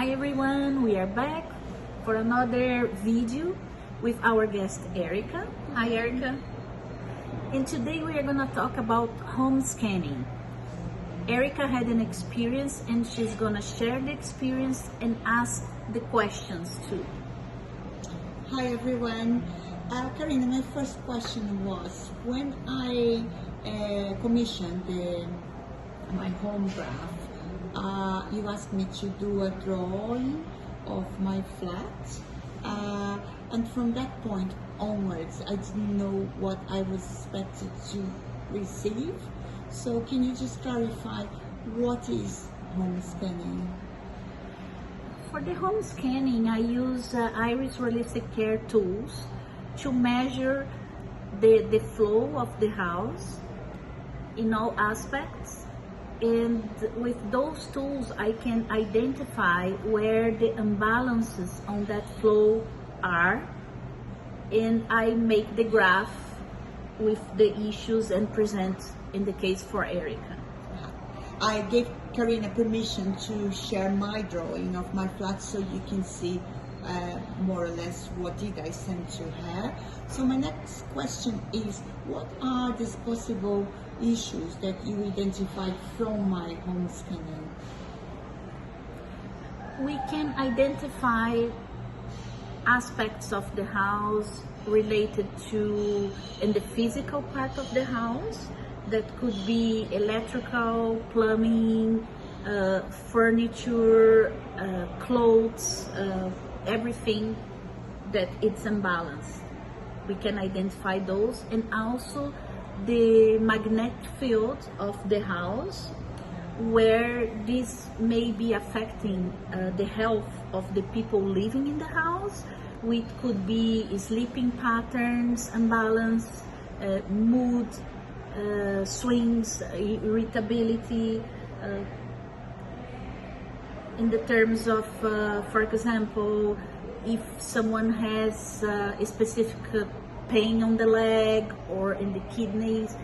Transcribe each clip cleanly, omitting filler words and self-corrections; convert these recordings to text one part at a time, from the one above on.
Hi everyone, we are back for another video with our guest Erika. Hi Erika. And today we are going to talk about home scanning. Erika had an experience and she's going to share the experience and ask the questions too. Hi everyone. Karina, my first question was, when I commissioned my home graph, you asked me to do a drawing of my flat, and from that point onwards I didn't know what I was expected to receive. So can you just clarify what is home scanning? For the home scanning, I use Iris Realistic Care tools to measure the flow of the house in all aspects. And with those tools, I can identify where the imbalances on that flow are, and I make the graph with the issues and present in the case for Erika. I gave Karina permission to share my drawing of my flat so you can see more or less what did I send to her. So my next question is, what are these possible issues that you identified from my home scanning? We can identify aspects of the house related to in the physical part of the house. That could be electrical, plumbing, furniture, clothes, everything that it's imbalanced. We can identify those, and also the magnetic field of the house, where this may be affecting the health of the people living in the house, which could be sleeping patterns, imbalance, mood, swings, irritability, in the terms of, for example, if someone has a specific pain on the leg or in the kidneys,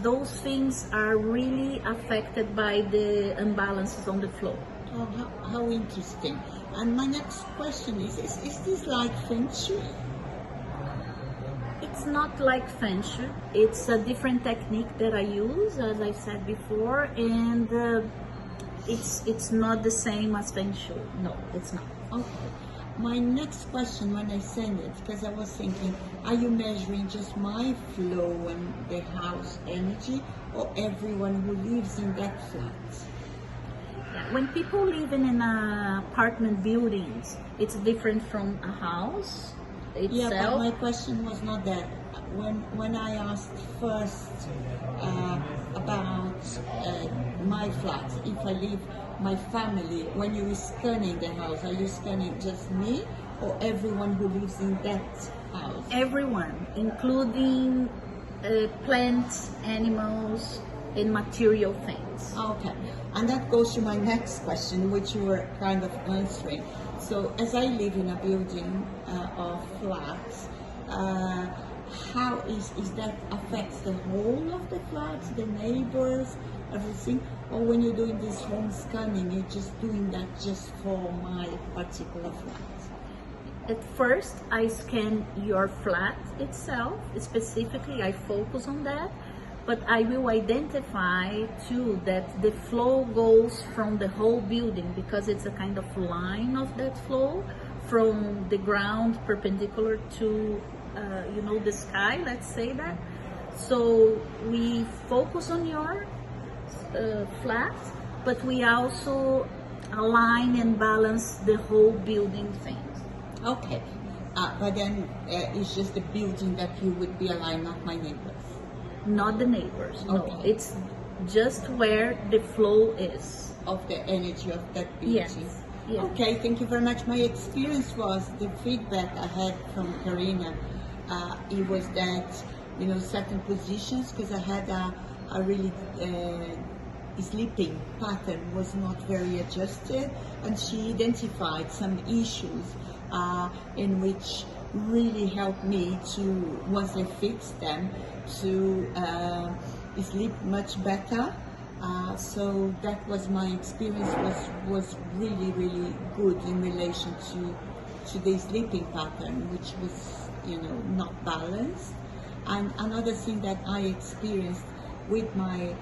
those things are really affected by the imbalances on the flow. Oh, how interesting. And my next question is this like Feng Shui? It's not like Feng Shui. It's a different technique that I use, as I said before, and it's not the same as Feng Shui. No, it's not. Okay. My next question when I send it, because I was thinking, are you measuring just my flow and the house energy, or everyone who lives in that flat? When people live in apartment buildings, it's different from a house itself. Yeah, but my question was not that. When I asked first about my flat, if I leave my family, when you were scanning the house, are you scanning just me or everyone who lives in that house? Everyone, including plants, animals, and material things. Okay, and that goes to my next question, which you were kind of answering. So as I live in a building of flats, how is that affects the whole of the flats, the neighbors, everything? Or when you're doing this home scanning, you're just doing that just for my particular flat? At first, I scan your flat itself. Specifically, I focus on that, but I will identify too that the flow goes from the whole building, because it's a kind of line of that flow from the ground perpendicular to the sky, let's say that. So we focus on your flat, but we also align and balance the whole building things. Okay, but then it's just the building that you would be aligned, not my neighbors. Not the neighbors, no. Okay. It's just where the flow is. Of the energy of that building. Yes. Yeah. Okay, thank you very much. My experience was, the feedback I had from Karina, it was that, certain positions, because I had a really sleeping pattern was not very adjusted, and she identified some issues in which really helped me to, once I fixed them, to sleep much better So that was my experience, was really, really good in relation to the sleeping pattern, which was, not balanced. And another thing that I experienced with my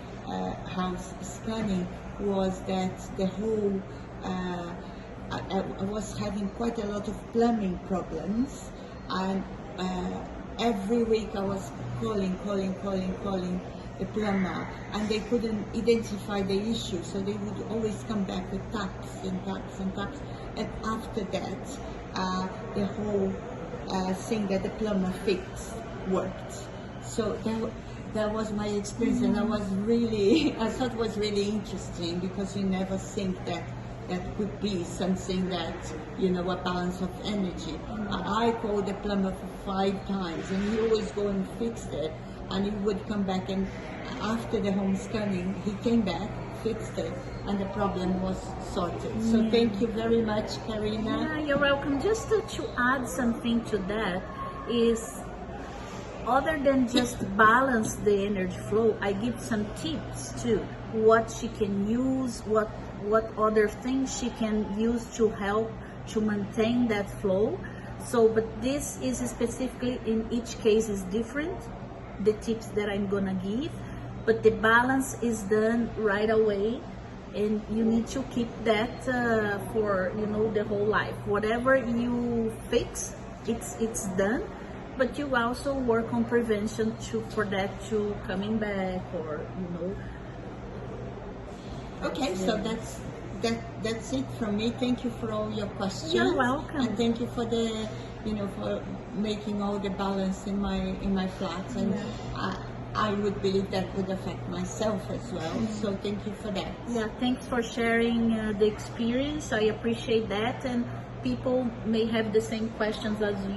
house scanning was that the whole, I was having quite a lot of plumbing problems, and every week I was calling the plumber, and they couldn't identify the issue, so they would always come back with taps and taps and taps. And after that, the whole thing that the plumber fixed worked. So that was my experience, and I thought it was really interesting, because you never think that could be something that, a balance of energy. I called the plumber for 5 times, and he always go and fixed it, and he would come back, and after the home scanning, he came back, fixed it, and the problem was sorted. So thank you very much, Karina. Yeah, you're welcome. Just to add something to that is, other than just balance the energy flow, I give some tips too. What she can use, what other things she can use to help to maintain that flow. So, but this is specifically, in each case is different, the tips that I'm gonna give, but the balance is done right away, and you need to keep that for the whole life. Whatever you fix, it's done, but you also work on prevention for that to coming back, or Okay, so that's it from me. Thank you for all your questions. You're welcome. And thank you for the for making all the balance in my flat. And I would believe that would affect myself as well. So thank you for that. Yeah, thanks for sharing the experience. I appreciate that, and people may have the same questions as you.